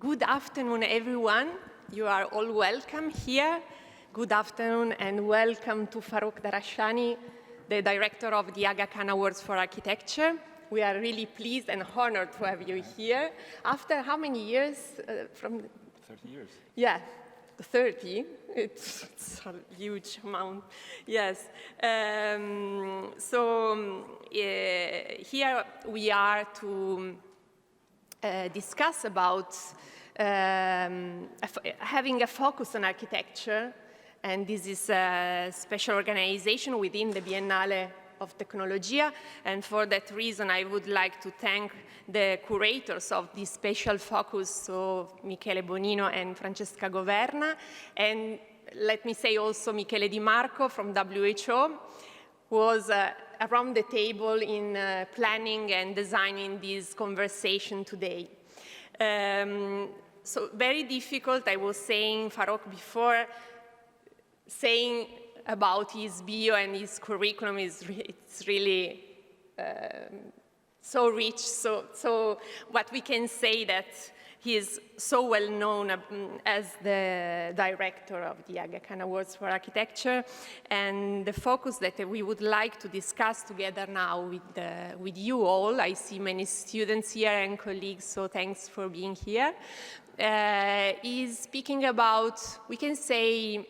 Good afternoon, everyone. You are all welcome here. Good afternoon and welcome to Farrokh Derakhshani, the director of the Aga Awards for Architecture. We are really pleased and honored to have you here. After how many years? 30 years. Yeah, 30. It's a huge amount. Yes. Here we are to discuss about having a focus on architecture, and this is a special organization within the Biennale of Tecnologie, and for that reason I would like to thank the curators of this special focus, so Michele Bonino and Francesca Governa, and let me say also Michele Di Marco from WHO, who was around the table in planning and designing this conversation today. So very difficult, I was saying, Farrokh before, saying about his bio and his curriculum it's really so rich. So what we can say that he is so well known as the director of the Aga Awards for Architecture, and the focus that we would like to discuss together now with you all. I see many students here and colleagues, so thanks for being here. Is speaking about, we can say,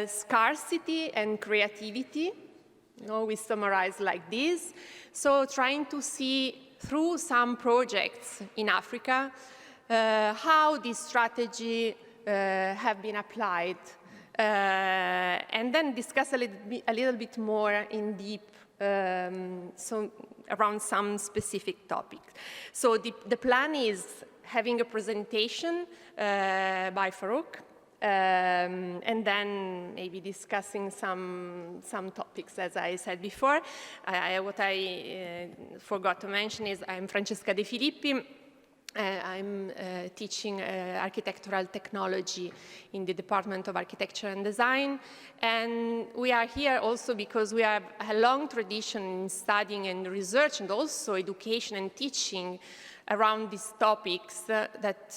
scarcity and creativity. We summarize like this. So trying to see through some projects in Africa how this strategy have been applied, and then discuss a little bit more in deep around some specific topics. So the plan is having a presentation by Farrokh, and then maybe discussing some topics, as I said before. What I forgot to mention is I'm Francesca de Filippi. I'm teaching architectural technology in the Department of Architecture and Design. And we are here also because we have a long tradition in studying and research and also education and teaching around these topics that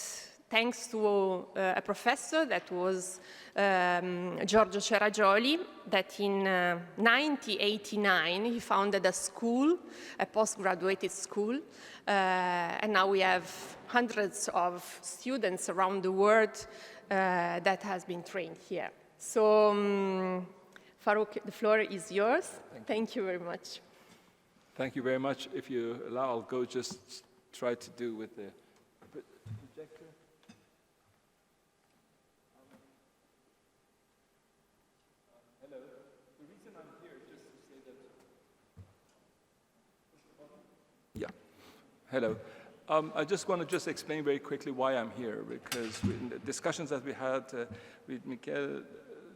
thanks to a professor that was Giorgio Ceragioli, that in 1989 he founded a school, a postgraduate school, and now we have hundreds of students around the world that has been trained here. So, Farrokh, the floor is yours. Thank you very much. Thank you very much. If you allow, I'll go just try to do with the projector. Hello. I just want to explain very quickly why I'm here, because in the discussions that we had with Michele,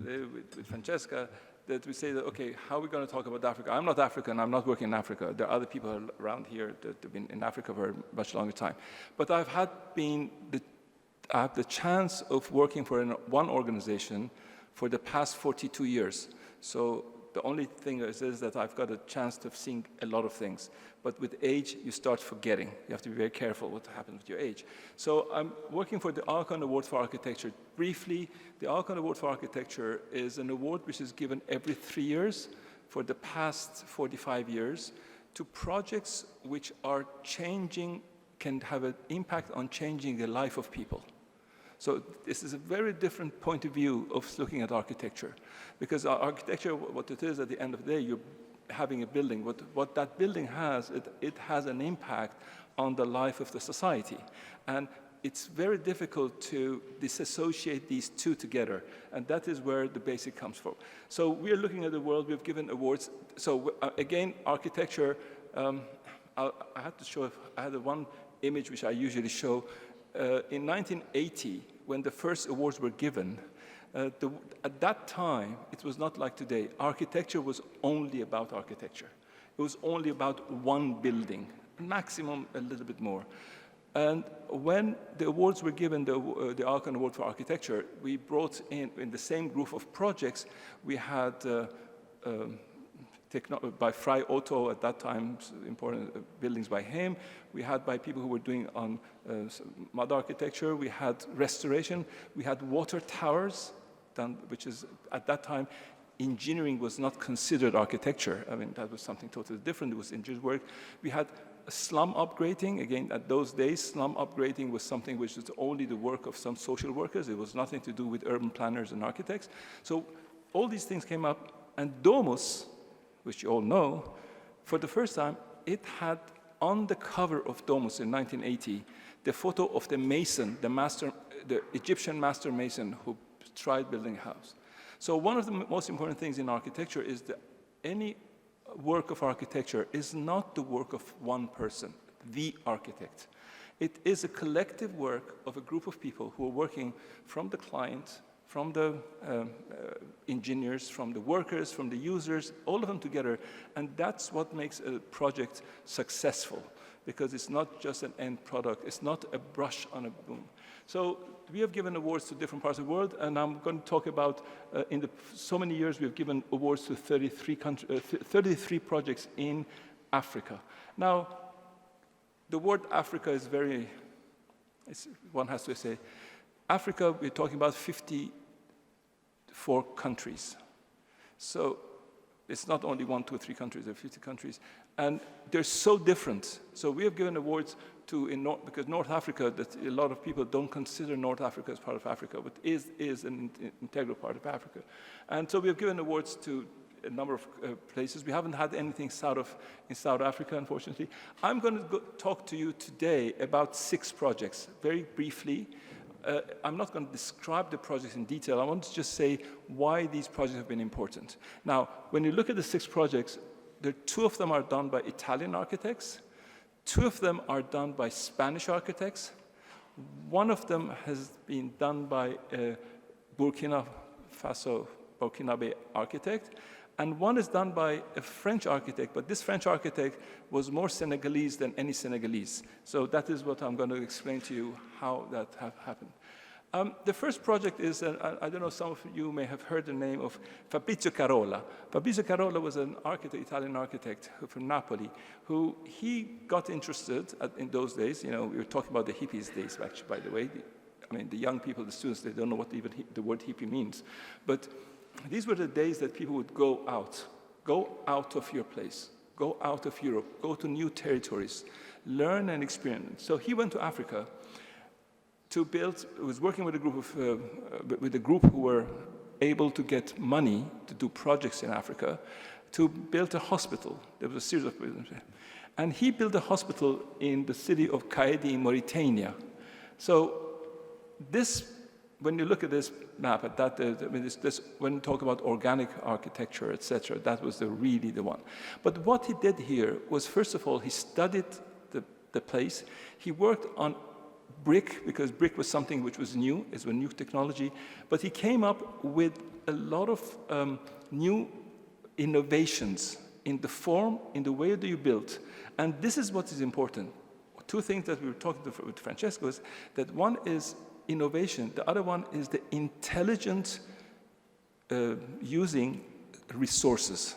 with Francesca, that we say that, okay, how are we going to talk about Africa? I'm not African, I'm not working in Africa. There are other people around here that have been in Africa for a much longer time. But I have the chance of working for one organization for the past 42 years. So the only thing is that I've got a chance of seeing a lot of things. But with age, you start forgetting. You have to be very careful what happens with your age. So I'm working for the Alcon Award for Architecture. Briefly, the Alcon Award for Architecture is an award which is given every 3 years for the past 45 years to projects which are changing, can have an impact on changing the life of people. So this is a very different point of view of looking at architecture. Because architecture, what it is at the end of the day, you're having a building. What that building has, it has an impact on the life of the society. And it's very difficult to disassociate these two together. And that is where the basic comes from. So we're looking at the world, we've given awards. So again, architecture, I had to show, I had one image which I usually show. In 1980, when the first awards were given, at that time, it was not like today. Architecture was only about architecture. It was only about one building, maximum a little bit more. And when the awards were given, the Alcon Award for Architecture, we brought in the same group of projects, we had by Frei Otto at that time, important buildings by him. We had by people who were doing on mud architecture. We had restoration. We had water towers, done, which is at that time, engineering was not considered architecture. I mean, that was something totally different. It was engineering work. We had slum upgrading. Again, at those days, slum upgrading was something which was only the work of some social workers. It was nothing to do with urban planners and architects. So all these things came up, and Domus, which you all know, for the first time, it had on the cover of Domus in 1980, the photo of the mason, the Egyptian master mason who tried building a house. So one of the most important things in architecture is that any work of architecture is not the work of one person, the architect. It is a collective work of a group of people who are working from the client, from the engineers, from the workers, from the users, all of them together. And that's what makes a project successful, because it's not just an end product. It's not a brush on a boom. So we have given awards to different parts of the world, and I'm going to talk about, so many years, we've given awards to 33 projects in Africa. Now, the word Africa is one has to say, Africa, we're talking about 54 countries. So it's not only 1, 2, 3 countries, there are 50 countries. And they're so different. So we have given awards to, because North Africa, that a lot of people don't consider North Africa as part of Africa, but is an integral part of Africa. And so we have given awards to a number of places. We haven't had anything in South Africa, unfortunately. I'm going to talk to you today about 6 projects, very briefly. I'm not going to describe the projects in detail. I want to just say why these projects have been important. Now, when you look at the 6 projects, 2 of them are done by Italian architects, 2 of them are done by Spanish architects, 1 of them has been done by a Burkinabe architect, and 1 is done by a French architect, but this French architect was more Senegalese than any Senegalese. So that is what I'm going to explain to you how that happened. The first project is, I don't know, some of you may have heard the name of Fabrizio Carola. Fabrizio Carola was an architect, Italian architect from Napoli, who he got interested in those days. You know, we were talking about the hippies days, actually, by the way. I mean, the young people, the students, they don't know what even the word hippie means. But these were the days that people would go out of your place, go out of Europe, go to new territories, learn and experience. So he went to Africa to build, was working with a group who were able to get money to do projects in Africa, to build a hospital. There was a series of buildings. And he built a hospital in the city of Kaedi in Mauritania. So this, when you look at this map, at that, when you talk about organic architecture, etc., that was really the one. But what he did here was, first of all, he studied the place. He worked on brick, because brick was something which was new, it's a new technology, but he came up with a lot of new innovations in the form, in the way that you built. And this is what is important. 2 things that we were talking with Francesca is that one is innovation, the other one is the intelligent using resources.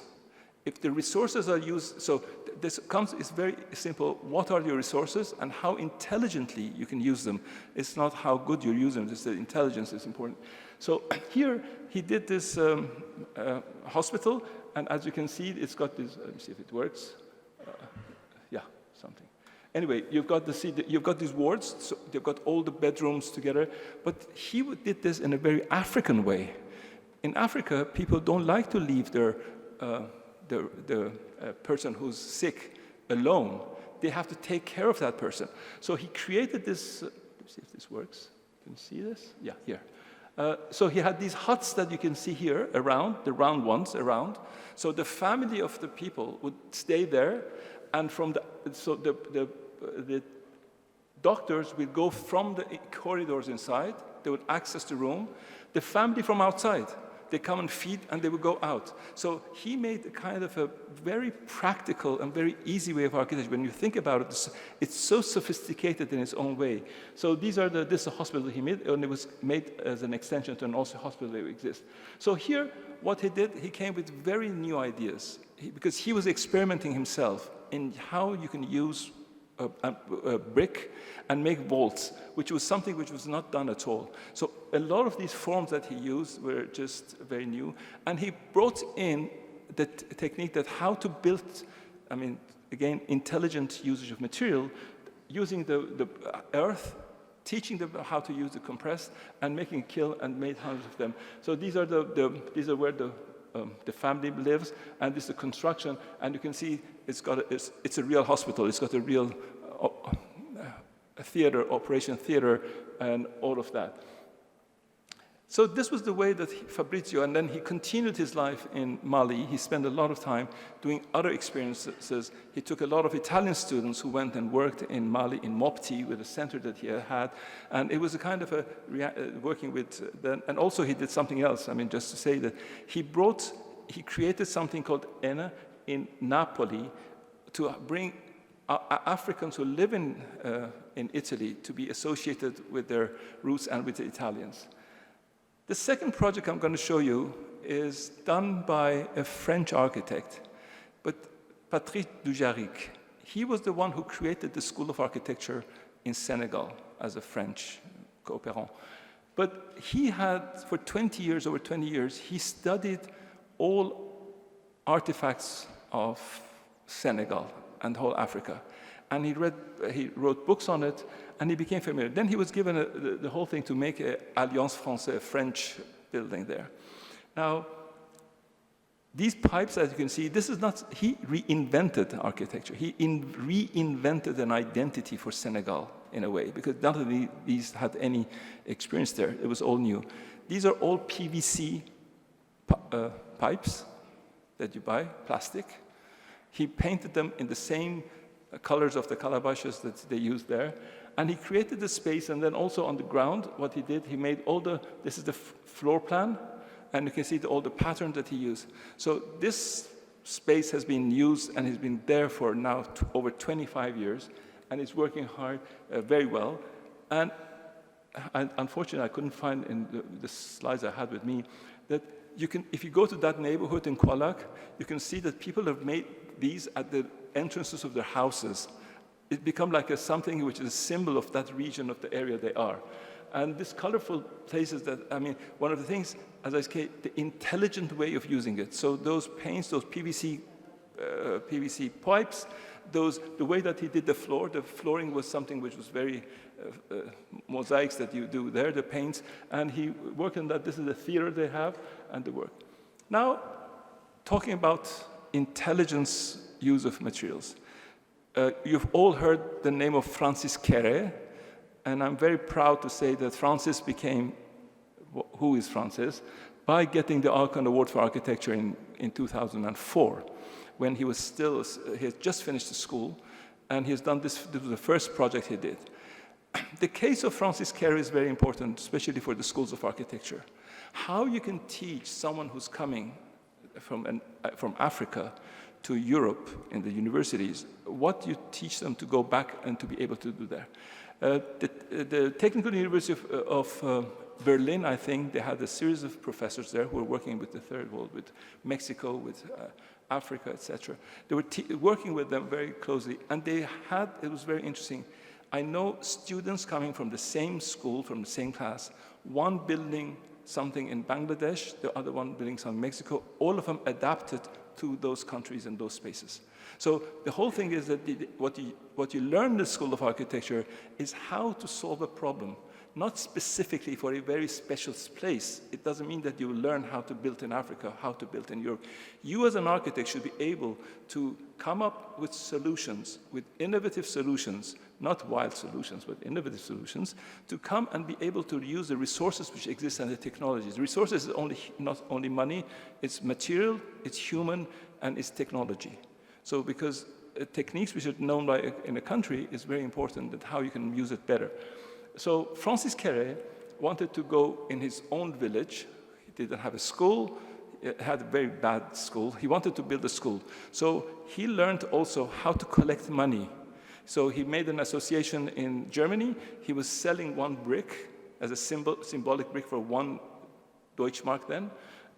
If the resources are used, so this it's very simple. What are your resources and how intelligently you can use them? It's not how good you use them, it's the intelligence is important. So here he did this hospital, and as you can see, it's got this, let me see if it works. Yeah, something. Anyway, you've got these wards, so they've got all the bedrooms together, but he did this in a very African way. In Africa, people don't like to leave their the person who's sick alone. They have to take care of that person. So he created this, let's see if this works. Can you see this? Yeah, here. So he had these huts that you can see here around, the round ones around. So the family of the people would stay there, and the doctors will go from the corridors inside. They would access the room. The family from outside they come and feed, and they would go out. So he made a kind of a very practical and very easy way of architecture. When you think about it, it's so sophisticated in its own way. So this is a hospital he made, and it was made as an extension to an also hospital that exists. So here, what he did, he came with very new ideas, because he was experimenting himself in how you can use a brick and make vaults, which was something which was not done at all. So a lot of these forms that he used were just very new, and he brought in the technique that how to build, I mean, again, intelligent usage of material, using the earth, teaching them how to use the compressed, and making kill, and made hundreds of them. So these are where the family lives, and this is the construction, and you can see it's a real hospital. It's got a real theater, operation theater, and all of that. So this was the way that Fabrizio, and then he continued his life in Mali. He spent a lot of time doing other experiences. He took a lot of Italian students who went and worked in Mali, in Mopti, with a center that he had. And it was a kind of working with them. And also he did something else. I mean, just to say that he created something called ENA in Napoli to bring Africans who live in Italy to be associated with their roots and with the Italians. The second project I'm going to show you is done by a French architect, but Patrick Dujarric. He was the one who created the School of Architecture in Senegal as a French coopérant. But he had, for 20 years, over 20 years, he studied all artifacts of Senegal and whole Africa. And he wrote books on it, and he became familiar. Then he was given the whole thing to make an Alliance Française, a French building there. Now, these pipes, as you can see, this is not, he reinvented architecture. He reinvented an identity for Senegal in a way, because none of these had any experience there. It was all new. These are all PVC pipes that you buy, plastic. He painted them in the same colors of the calabashes that they used there. And he created the space, and then also on the ground, what he did, he made this is the floor plan, and you can see all the patterns that he used. So this space has been used and has been there for now over 25 years, and it's working hard, very well. And unfortunately, I couldn't find in the slides I had with me that if you go to that neighborhood in Kualak, you can see that people have made these at the entrances of their houses. It become like something which is a symbol of that region, of the area they are. And these colorful places that, I mean, one of the things, as I say, the intelligent way of using it. So those paints, those PVC pipes, the way that he did the flooring was something which was very mosaics that you do there, the paints, and he worked on that. This is the theater they have, and the work. Now, talking about intelligence use of materials. You've all heard the name of Francis Kéré, and I'm very proud to say that Francis became, who is Francis, by getting the Alcon Award for Architecture in 2004, when he had just finished the school, and he has done this was the first project he did. The case of Francis Kéré is very important, especially for the schools of architecture. How you can teach someone who's coming from Africa to Europe in the universities, what you teach them to go back and to be able to do there. The Technical University of Berlin, I think, they had a series of professors there who were working with the Third World, with Mexico, with Africa, etc. They were working with them very closely, and it was very interesting. I know students coming from the same school, from the same class, one building something in Bangladesh, the other one building something in Mexico, all of them adapted to those countries and those spaces. So the whole thing is that what you learn in the School of Architecture is how to solve a problem, not specifically for a very special place. It doesn't mean that you will learn how to build in Africa, how to build in Europe. You as an architect should be able to come up with solutions, with innovative solutions, not wild solutions, but innovative solutions, to come and be able to use the resources which exist and the technologies. The resources is not only money, it's material, it's human, and it's technology. So because techniques which are known in a country is very important, that how you can use it better. So Francis Kéré wanted to go in his own village. didn't have a school. It had a very bad school. He wanted to build a school. So he learned also how to collect money. So he made an association in Germany. He was selling one brick as a symbolic brick for 1 Deutschmark then.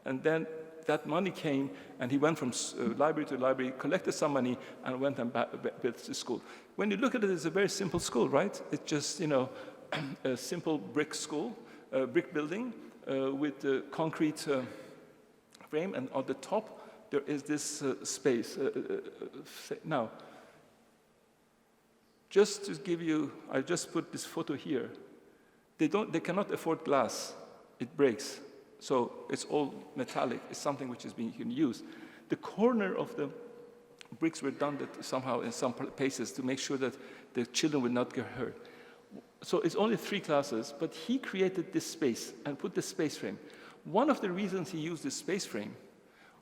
And then that money came, and he went from library to library, collected some money, and went and built the school. When you look at it, it's a very simple school, right? It's just, a simple brick school, brick building with a concrete frame, and on the top, there is this space. Now, just to give you, I just put this photo here. They cannot afford glass. It breaks. So it's all metallic. It's something which is being used. The corner of the bricks were done that somehow in some places to make sure that the children would not get hurt. So it's only 3 classes, but he created this space and put the space frame. One of the reasons he used this space frame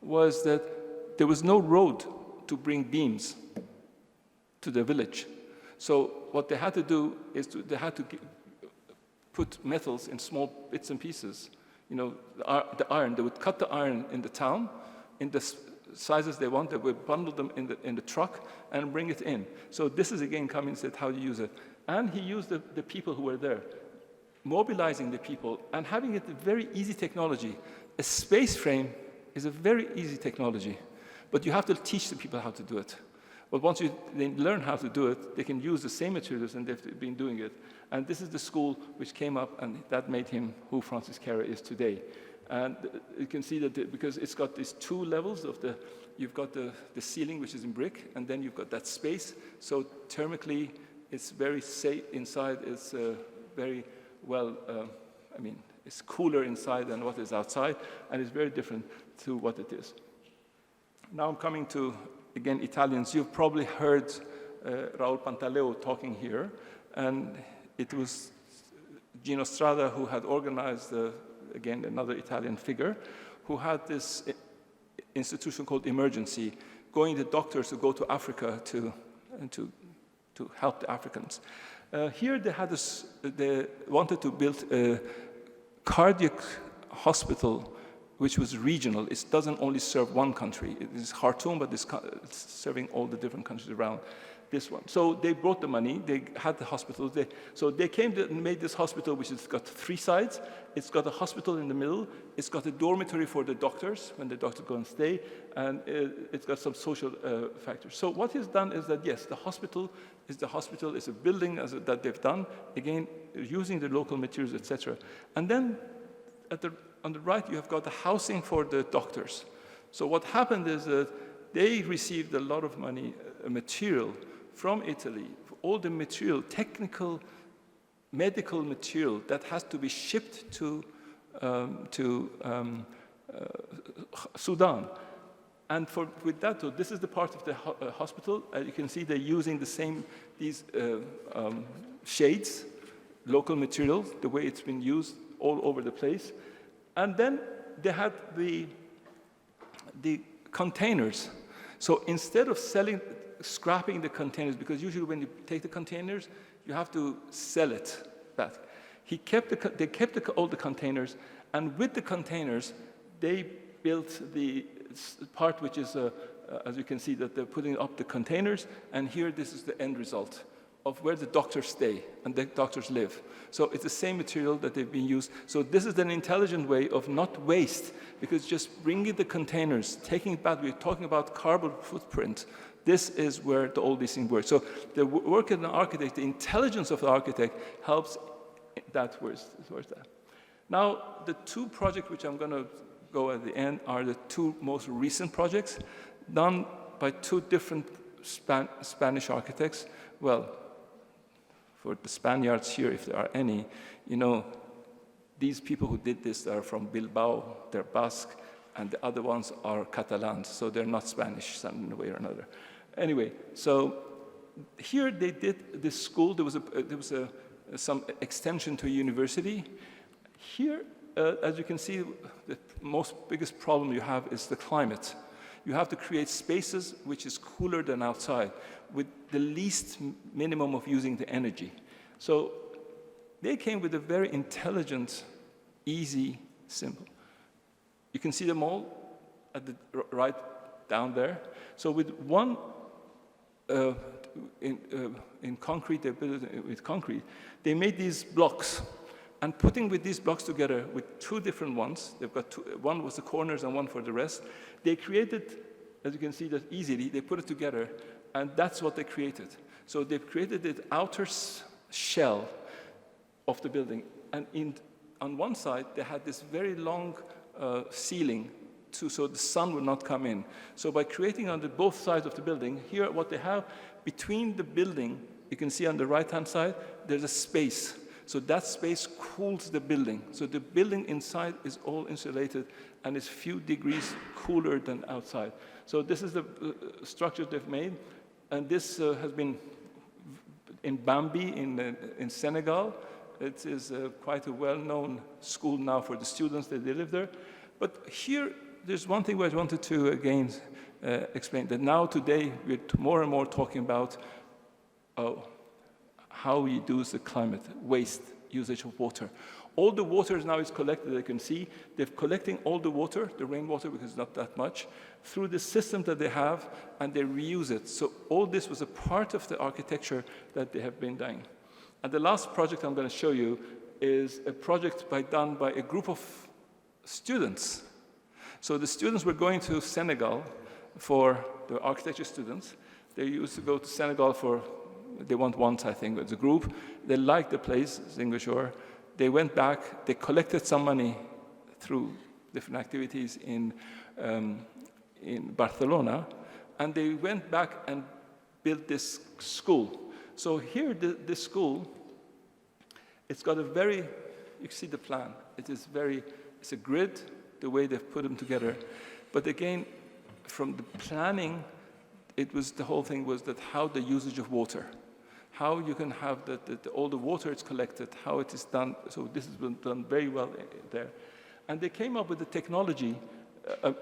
was that there was no road to bring beams to the village. So what they had to do is they had to put metals in small bits and pieces. The iron, they would cut the iron in the town in the sizes they want. They would bundle them in the truck and bring it in. So this is again coming and said how to use it. And he used the people who were there, mobilizing the people and having it a very easy technology. A space frame is a very easy technology, but you have to teach the people how to do it. But once they learn how to do it, they can use the same materials, and they've been doing it. And this is the school which came up, and that made him who Francis Kara is today. And you can see that because it's got these 2 levels of you've got the ceiling, which is in brick, and then you've got that space. So thermically, it's very safe inside. It's very well, it's cooler inside than what is outside, and it's very different to what it is. Now I'm coming to, again, Italians. You've probably heard Raul Pantaleo talking here, and it was Gino Strada who had organized, again, another Italian figure, who had this institution called Emergency, going the doctors to go to Africa to help the Africans. Here they wanted to build a cardiac hospital which was regional. It doesn't only serve one country. It is Khartoum, but it's serving all the different countries around this one. So they brought the money. They had the hospitals. So they came and made this hospital, which has got 3 sides. It's got a hospital in the middle. It's got a dormitory for the doctors, when the doctors go and stay. And it's got some social factors. So what is done is that, yes, the hospital is a building that they've done, again, using the local materials, etc. And then on the right, you have got the housing for the doctors. So what happened is that they received a lot of money, material from Italy, all the material, technical, medical material that has to be shipped to Sudan. And with that, so this is the part of the hospital. You can see they're using these shades, local materials, the way it's been used all over the place. And then they had the containers. So instead of scrapping the containers, because usually when you take the containers, you have to sell it back. They kept all the containers, and with the containers, they built the part which is, as you can see, that they're putting up the containers, and here this is the end result of where the doctors stay and the doctors live. So it's the same material that they've been used. So this is an intelligent way of not waste, because just bringing the containers, taking it back, we're talking about carbon footprint. This is where all these things work. So the work of an architect, the intelligence of the architect helps that towards that. Now, the 2 projects which I'm going to go at the end are the 2 most recent projects done by 2 different Spanish architects. Well, for the Spaniards here, if there are any, these people who did this are from Bilbao, they're Basque, and the other ones are Catalans, so they're not Spanish in a way or another. Anyway, so here they did this school. There was some extension to a university. Here, as you can see, the biggest problem you have is the climate. You have to create spaces which is cooler than outside, with the least minimum of using the energy. So they came with a very intelligent, easy, simple. You can see them all at the right down there. So with one, in concrete, they built it with concrete, they made these blocks. And putting with these blocks together with two different ones, they've got two, one was the corners and one for the rest, they created, as you can see that easily, they put it together, and that's what they created. So they've created the outer shell of the building, and on one side, they had this very long ceiling so the sun would not come in. So by creating on both sides of the building, here what they have, between the building, you can see on the right-hand side, there's a space. So that space cools the building. So the building inside is all insulated and is few degrees cooler than outside. So this is the structure they've made. And this has been in Bambi in Senegal. It is quite a well-known school now for the students that they live there. But here, there's one thing I wanted to again explain, that now today we're more and more talking about how we use the climate, waste, usage of water. All the water now is collected, you can see. They're collecting all the water, the rainwater, because it's not that much, through the system that they have, and they reuse it. So all this was a part of the architecture that they have been doing. And the last project I'm going to show you is a project done by a group of students. So the students were going to Senegal for the architecture students. They used to go to Senegal they went once, I think, as a group. They liked the place, Zingashore. They went back, they collected some money through different activities in Barcelona, and they went back and built this school. So here, this school, it's got a you can see the plan. It's a grid, the way they've put them together. But again, from the planning, the whole thing was that how the usage of water, how you can have all the water is collected, how it is done. So this has been done very well there. And they came up with the technology,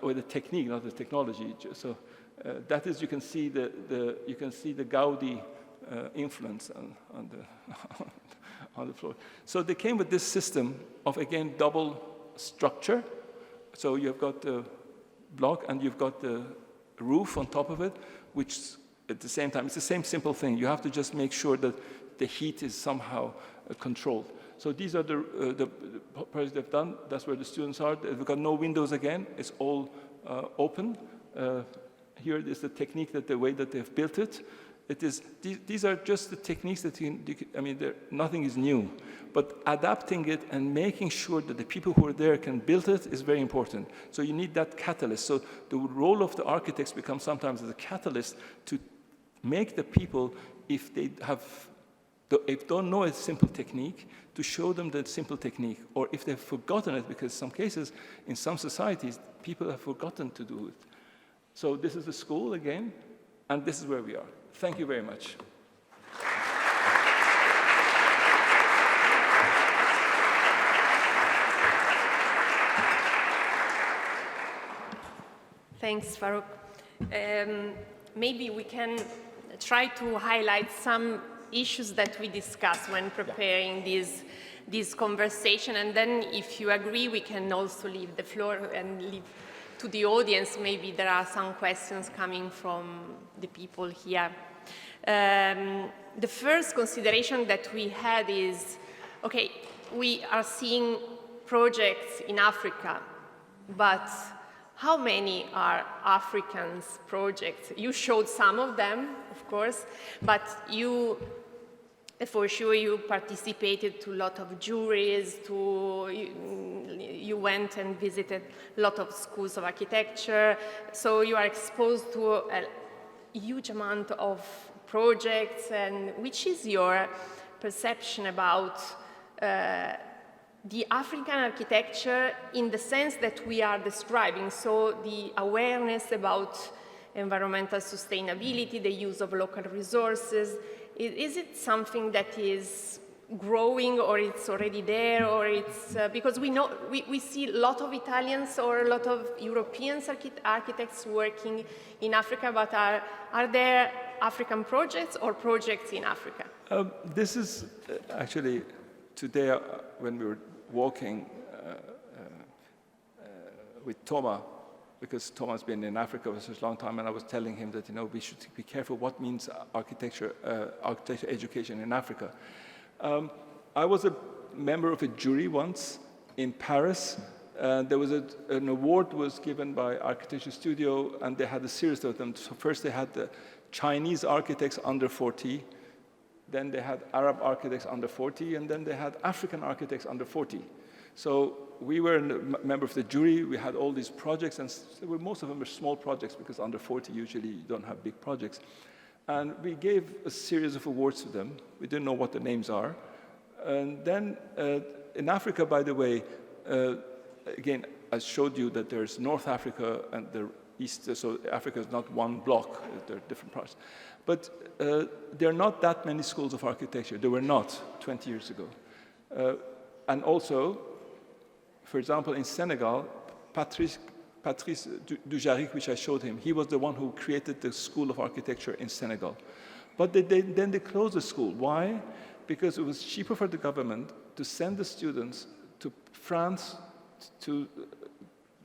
or the technique, not the technology. So that is, you can see the Gaudi influence on the floor. So they came with this system of, again, double structure. So you've got the block and you've got the roof on top of it, which at the same time, it's the same simple thing. You have to just make sure that the heat is somehow controlled. So these are the projects they've done. That's where the students are. They've got no windows again. It's all open. Here is the technique, the way that they've built it. These are just the techniques that nothing is new. But adapting it and making sure that the people who are there can build it is very important. So you need that catalyst. So the role of the architects becomes sometimes as a catalyst to make the people, if they don't know a simple technique, to show them the simple technique. Or if they've forgotten it, because some cases, in some societies, people have forgotten to do it. So this is the school again, and this is where we are. Thank you very much. Thanks, Farrokh. Maybe we can try to highlight some issues that we discussed when preparing this conversation, and then if you agree, we can also leave the floor and leave to the audience. Maybe there are some questions coming from the people here. The first consideration that we had is, okay, we are seeing projects in Africa, but how many are Africans projects? You showed some of them, of course, but for sure you participated to a lot of juries, you went and visited a lot of schools of architecture, so you are exposed to a huge amount of projects. And which is your perception about the African architecture in the sense that we are describing? So the awareness about environmental sustainability, the use of local resources, is it something that is growing, or it's already there, or it's because we see a lot of Italians or a lot of European architects working in Africa, but are there African projects or projects in Africa? This is actually today when we were walking with Thomas, because Thomas has been in Africa for such a long time, and I was telling him that, we should be careful what means architecture education in Africa. I was a member of a jury once in Paris. There was an award was given by Architecture Studio, and they had a series of them. So first they had the Chinese architects under 40, then they had Arab architects under 40, and then they had African architects under 40. So we were a member of the jury. We had all these projects, and most of them were small projects, because under 40 usually you don't have big projects. And we gave a series of awards to them. We didn't know what the names are. And then in Africa, by the way, again, I showed you that there's North Africa and the East, so Africa is not one block, there are different parts. But there are not that many schools of architecture. There were not 20 years ago. And also, for example, in Senegal, Patrice Dujarric, which I showed him, he was the one who created the School of Architecture in Senegal. But then they closed the school. Why? Because it was cheaper for the government to send the students to France to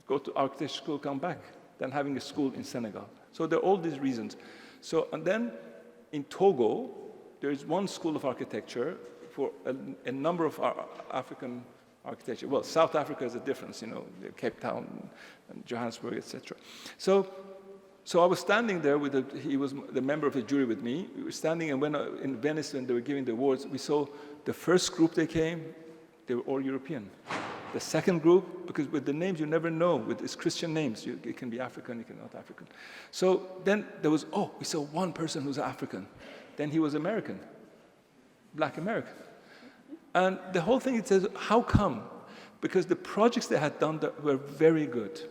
go to architecture school, come back, than having a school in Senegal. So there are all these reasons. So, and then in Togo, there is one school of architecture for a number of African architecture. Well, South Africa is a difference, Cape Town and Johannesburg, etc. So I was standing there he was the member of the jury with me. We were standing, and when in Venice, when they were giving the awards, we saw the first group they came, they were all European. The second group, because with the names you never know, with its Christian names, it can be African, it can not African. So then there was, we saw one person who's African. Then he was American, Black American. And the whole thing, it says, how come? Because the projects they had done were very good.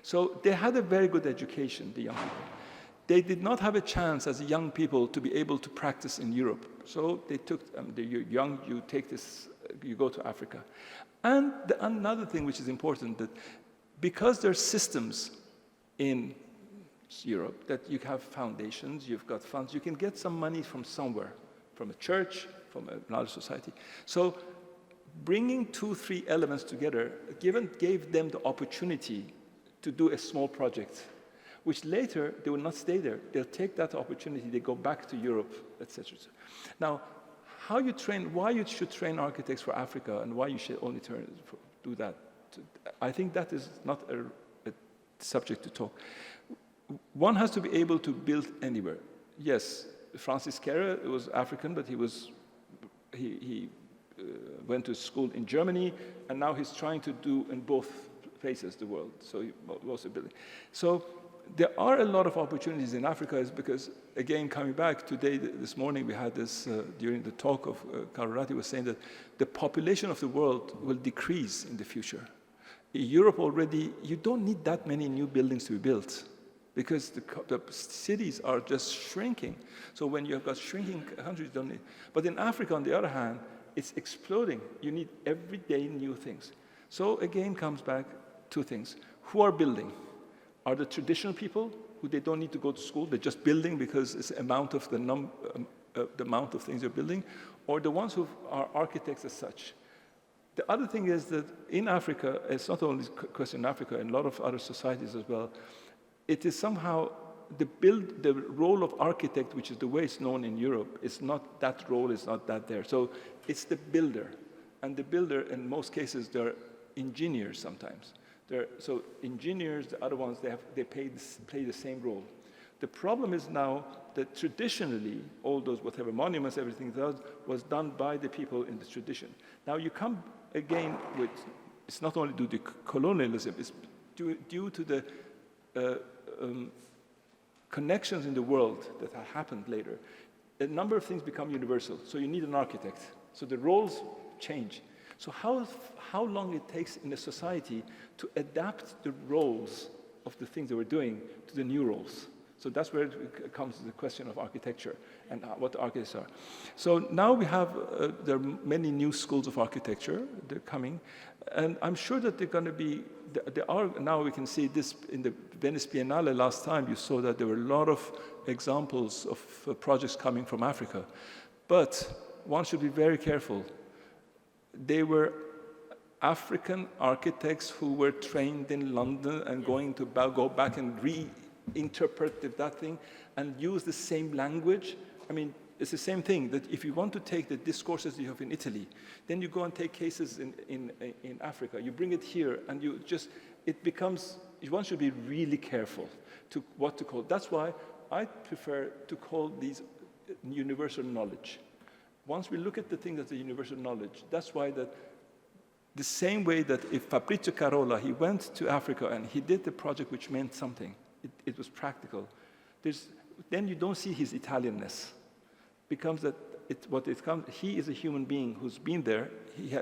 So they had a very good education, the young people. They did not have a chance as young people to be able to practice in Europe. So they took, you're young, you take this, you go to Africa. And another thing which is important, that because there are systems in Europe, that you have foundations, you've got funds, you can get some money from somewhere, from a church, from another society. So bringing 2-3 elements together gave them the opportunity to do a small project, which later they will not stay there. They'll take that opportunity, they go back to Europe, etc. Now, how you train, why you should train architects for Africa, and why you should only do that, I think that is not a subject to talk. One has to be able to build anywhere. Yes, Francis Kehrer was African, but he went to school in Germany, and now he's trying to do in both places the world. So he was a building. So there are a lot of opportunities in Africa, is because, again, coming back today, this morning we had this, during the talk of Karorati was saying that the population of the world will decrease in the future. In Europe already, you don't need that many new buildings to be built, because the cities are just shrinking. So when you've got shrinking countries, you don't need. But in Africa, on the other hand, it's exploding. You need every day new things. So again, comes back two things. Who are building? Are the traditional people who they don't need to go to school, they're just building because it's the amount of the amount of things they're building, or the ones who are architects as such? The other thing is that in Africa, it's not only a question in Africa, in a lot of other societies as well, it is somehow the role of architect, which is the way it's known in Europe, is not, that role is not that there. So it's the builder. And the builder, in most cases, they're engineers sometimes. So engineers, the other ones, they play the same role. The problem is now that traditionally, all those whatever monuments, everything was done by the people in the tradition. Now you come again with, it's not only due to colonialism, it's due to the connections in the world that have happened later. A number of things become universal, so you need an architect. So the roles change. So how long it takes in a society to adapt the roles of the things that we're doing to the new roles. So that's where it comes to the question of architecture and what the architects are. So now we have, there are many new schools of architecture, they're coming, and I'm sure that they're going to be, there are, now we can see this in the Venice Biennale last time, you saw that there were a lot of examples of projects coming from Africa. But one should be very careful. They were African architects who were trained in London and going to go back and reinterpret that thing and use the same language. I mean, it's the same thing, that if you want to take the discourses you have in Italy, then you go and take cases in Africa. You bring it here, and it becomes, one should be really careful to what to call. That's why I prefer to call these universal knowledge. Once we look at the thing as a universal knowledge, that's why the same way that if Fabrizio Carola, he went to Africa and he did the project which meant something, it was practical, then you don't see his Italianness. Becomes that he is a human being who's been there,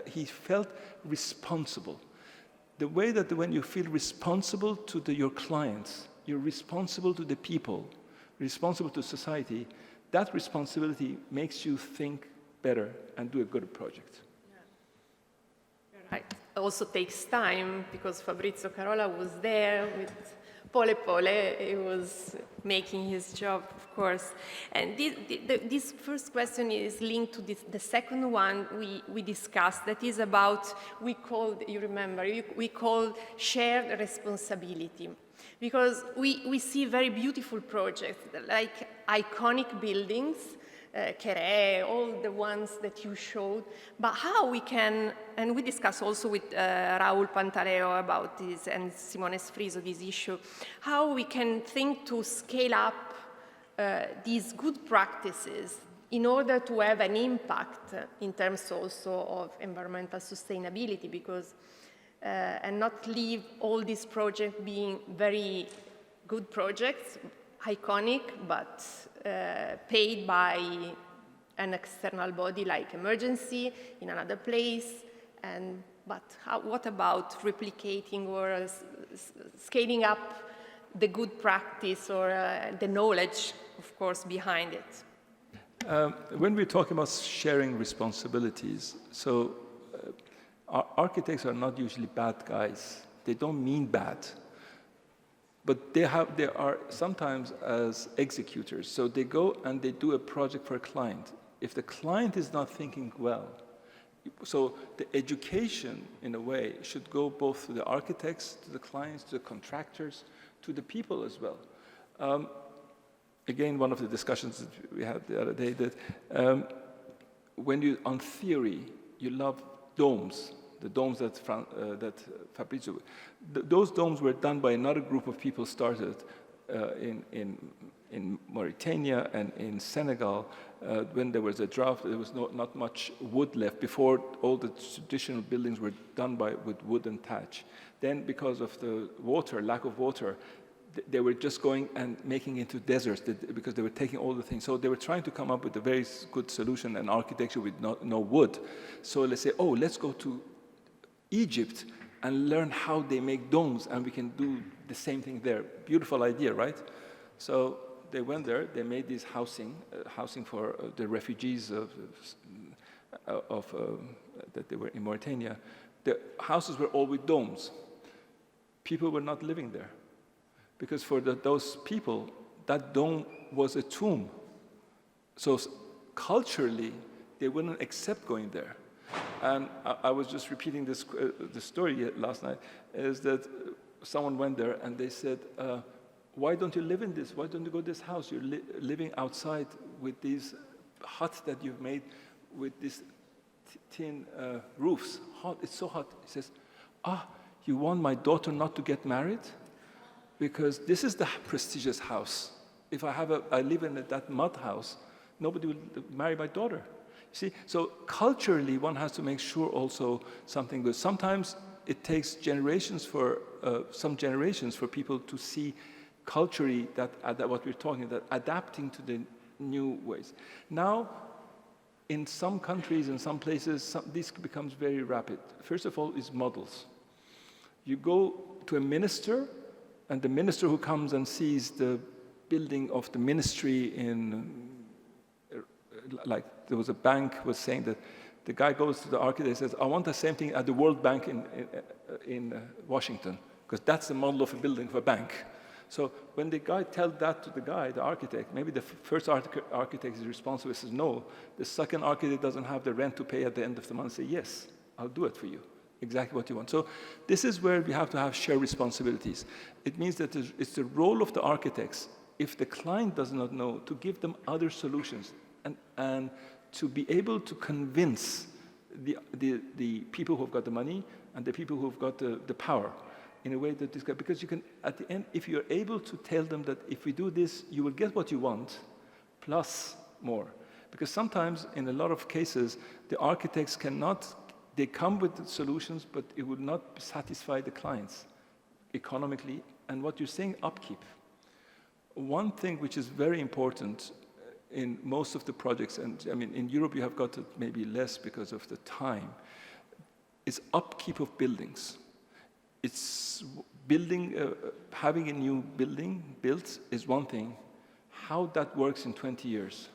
he felt responsible. The way that when you feel responsible to your clients, you're responsible to the people, responsible to society, that responsibility makes you think better and do a good project. Right. It also takes time, because Fabrizio Carola was there with Pole. He was making his job, of course. And this first question is linked to the second one we discussed, that is about, we called shared responsibility. Because we see very beautiful projects, like iconic buildings, Kere, all the ones that you showed, but how we can, and we discussed also with Raul Pantaleo about this, and Simone Sfriso, this issue, how we can think to scale up these good practices in order to have an impact in terms also of environmental sustainability, because and not leave all these projects being very good projects, iconic, but paid by an external body like emergency in another place. But what about replicating or scaling up the good practice or the knowledge, of course, behind it? When we're talking about sharing responsibilities, so architects are not usually bad guys. They don't mean bad. But they are sometimes as executors. So they go and they do a project for a client. If the client is not thinking well, so the education, in a way, should go both to the architects, to the clients, to the contractors, to the people as well. Again, one of the discussions that we had the other day, that on theory, you love domes, the domes that Fabrizio, those domes were done by another group of people started in Mauritania and in Senegal. When there was a drought, there was not much wood left. Before, all the traditional buildings were done with wood and thatch. Then, because of the lack of water, they were just going and making into deserts because they were taking all the things. So they were trying to come up with a very good solution, an architecture with no wood. So let's say, let's go to Egypt and learn how they make domes, and we can do the same thing there. Beautiful idea, right? So they went there, they made this housing for the refugees that they were in Mauritania. The houses were all with domes. People were not living there, because for those people, that dome was a tomb. So culturally, they wouldn't accept going there. And I was just repeating this the story last night, is that someone went there and they said, why don't you live in this? Why don't you go to this house? You're living outside with these huts that you've made with these tin roofs. Hot, it's so hot. He says, you want my daughter not to get married? Because this is the prestigious house. If I live in that mud house, nobody will marry my daughter. See, so culturally, one has to make sure also something good. Sometimes it takes some generations for people to see culturally that what we're talking about, adapting to the new ways. Now, in some countries, in some places, this becomes very rapid. First of all, is models. You go to a minister, and the minister who comes and sees the building of the ministry like there was a bank was saying that the guy goes to the architect and says, I want the same thing at the World Bank in Washington, because that's the model of a building for a bank. So when the guy tells that to the architect, maybe the first architect is responsible and says no, the second architect doesn't have the rent to pay at the end of the month, say yes, I'll do it for you. exactly what you want. So this is where we have to have shared responsibilities. It means that it's the role of the architects, if the client does not know, to give them other solutions and to be able to convince the people who've got the money and the people who've got the power in a way that this guy, because you can, at the end, if you're able to tell them that if we do this, you will get what you want, plus more. Because sometimes, in a lot of cases, the architects cannot, they come with the solutions, but it would not satisfy the clients economically. And what you're saying, upkeep. One thing which is very important in most of the projects, and I mean, in Europe you have got it maybe less because of the time, is upkeep of buildings. It's building, having a new building built is one thing. How that works in 20 years.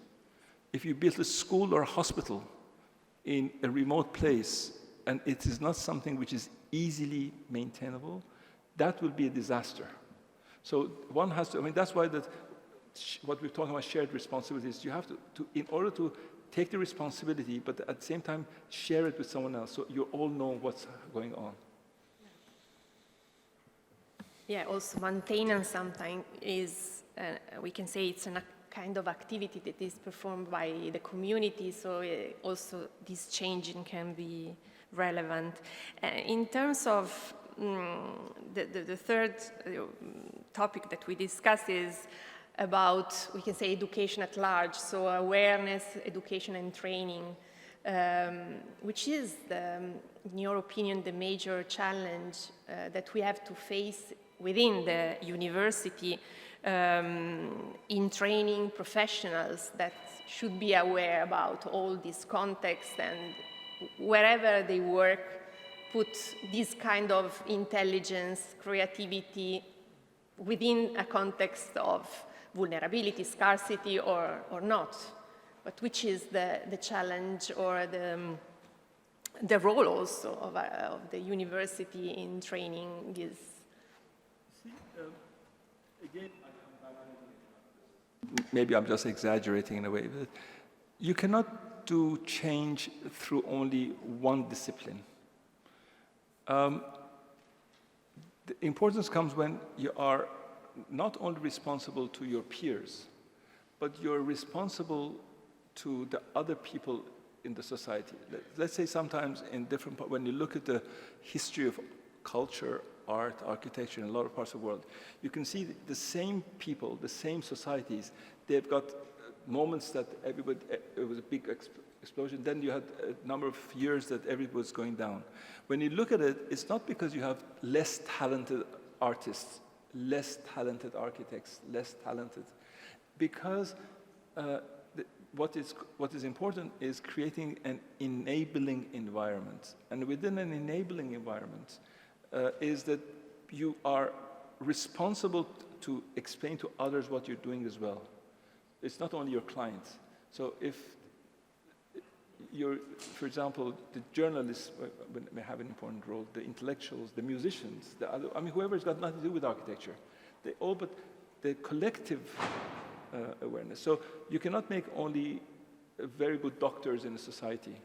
If you build a school or a hospital in a remote place and it is not something which is easily maintainable, that will be a disaster. So one has to, I mean, that's why what we're talking about shared responsibilities, you have to, in order to take the responsibility, but at the same time, share it with someone else so you all know what's going on. Yeah, also maintenance sometimes is, we can say it's a kind of activity that is performed by the community, so also this changing can be relevant. In terms of the third topic that we discussed is about, we can say, education at large, so awareness, education and training, which is, in your opinion, the major challenge that we have to face within the university in training professionals that should be aware about all this context and wherever they work, put this kind of intelligence, creativity within a context of vulnerability, scarcity, or not. But which is the challenge or the role also of the university in training is? Again, maybe I'm just exaggerating in a way, but you cannot do change through only one discipline. The importance comes when you are not only responsible to your peers, but you're responsible to the other people in the society. Let's say sometimes in different, when you look at the history of culture, art, architecture in a lot of parts of the world, you can see the same people, the same societies, they've got moments that everybody, it was a big explosion, then you had a number of years that everybody was going down. When you look at it, it's not because you have less talented artists, less talented architects, less talented, because what is important is creating an enabling environment. And within an enabling environment is that you are responsible to explain to others what you're doing as well. It's not only your clients. So if you're, for example, the journalists may have an important role, the intellectuals, the musicians, the other, I mean, whoever's got nothing to do with architecture, they all, but the collective awareness. So you cannot make only very good doctors in a society.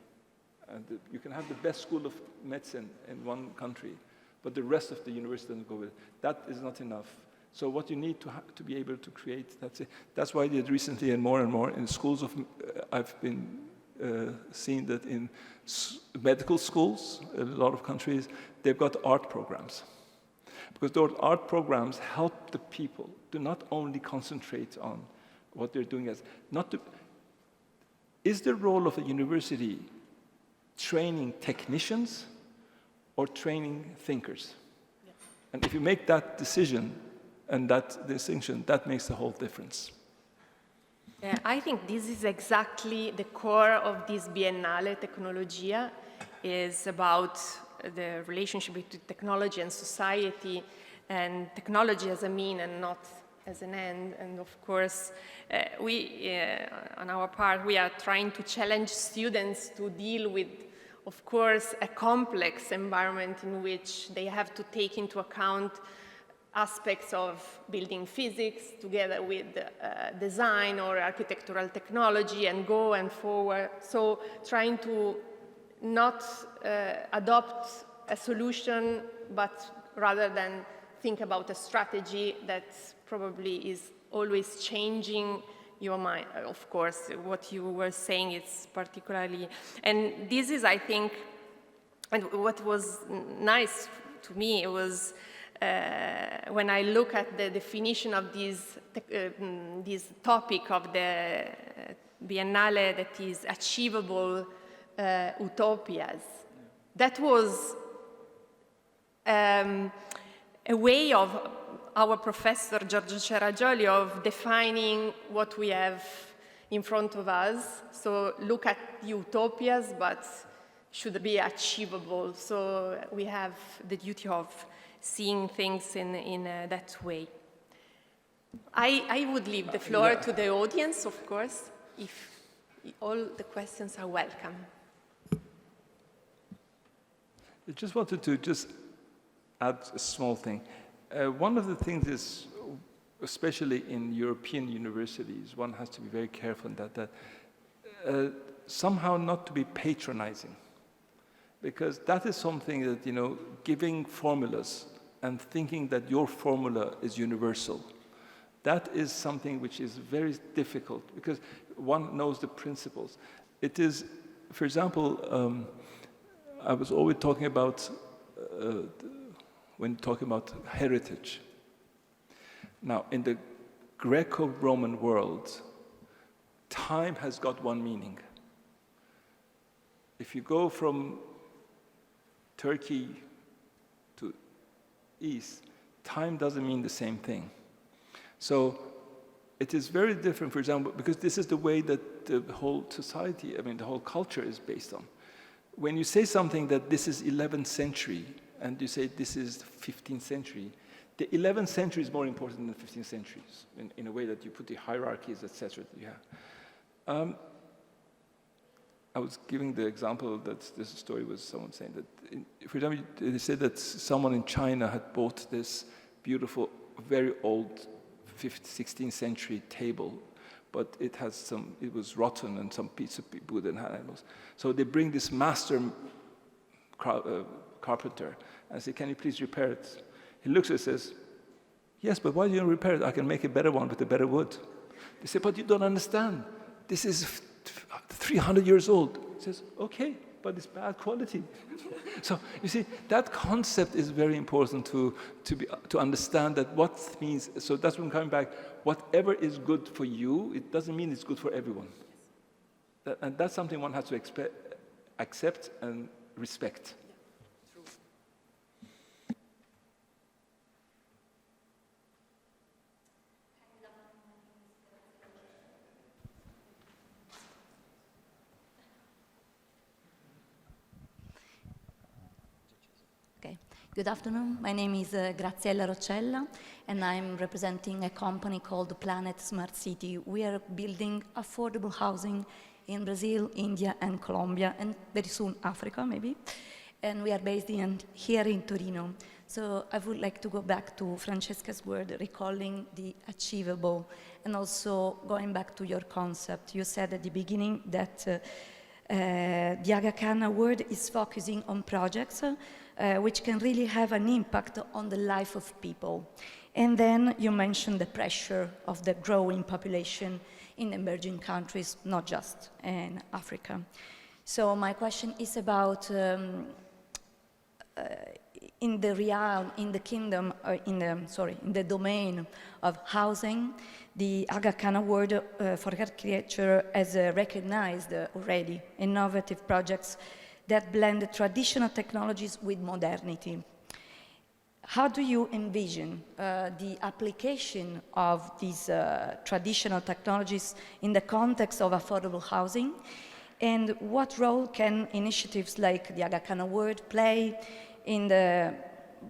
And you can have the best school of medicine in one country, but the rest of the university doesn't go with it. That is not enough. So what you need to be able to create, that's it. That's why I did recently and more in schools of, I've been seeing that in medical schools, in a lot of countries, they've got art programs. Because those art programs help the people to not only concentrate on what they're doing as, not to, is the role of a university training technicians or training thinkers? Yeah. And if you make that decision and that distinction, that makes the whole difference. Yeah, I think this is exactly the core of this Biennale Tecnologia, is about the relationship between technology and society, and technology as a mean and not as an end. And of course, we, on our part, we are trying to challenge students to deal with, of course, a complex environment in which they have to take into account aspects of building physics together with design or architectural technology and go and forward. So trying to not adopt a solution, but rather than think about a strategy that probably is always changing your mind. Of course, what you were saying is particularly, and this is, I think, and what was nice to me, it was when I look at the definition of this topic of the Biennale, that is achievable utopias. That was a way of our professor Giorgio Ceragioli of defining what we have in front of us. So look at utopias, but should be achievable. So we have the duty of seeing things in that way. I would leave the floor to the audience, of course, if all the questions are welcome. I just wanted to add a small thing. One of the things is, especially in European universities, one has to be very careful in that somehow not to be patronizing. Because that is something that, giving formulas and thinking that your formula is universal, that is something which is very difficult because one knows the principles. It is, for example, I was always talking about, when talking about heritage. Now, in the Greco-Roman world, time has got one meaning. If you go from Turkey to East, time doesn't mean the same thing. So it is very different, for example, because this is the way that the whole society, the whole culture is based on. When you say something that this is 11th century, and you say this is 15th century, the 11th century is more important than the 15th centuries, in a way that you put the hierarchies, etc. that you have. I was giving the example that this story was someone saying that, for example, they said that someone in China had bought this beautiful, very old 16th century table, but it was rotten and some piece of wood and animals. So they bring this master carpenter and say, can you please repair it? He looks at it and says, yes, but why do you repair it? I can make a better one with a better wood. They say, but you don't understand. This is 300 years old. He says, okay, but it's bad quality. So you see, that concept is very important to understand that what means, so that's when I'm coming back, whatever is good for you, it doesn't mean it's good for everyone. And that's something one has to accept and respect. Good afternoon. My name is Graziella Roccella, and I'm representing a company called Planet Smart City. We are building affordable housing in Brazil, India, and Colombia, and very soon Africa, maybe. And we are based here in Torino. So I would like to go back to Francesca's word, recalling the achievable, and also going back to your concept. You said at the beginning that the Aga Khan Award is focusing on projects which can really have an impact on the life of people. And then you mentioned the pressure of the growing population in emerging countries, not just in Africa. So my question is about in the domain of housing, the Aga Khan Award for Architecture has recognized already innovative projects that blend traditional technologies with modernity. How do you envision the application of these traditional technologies in the context of affordable housing? And what role can initiatives like the Aga Khan Award play in the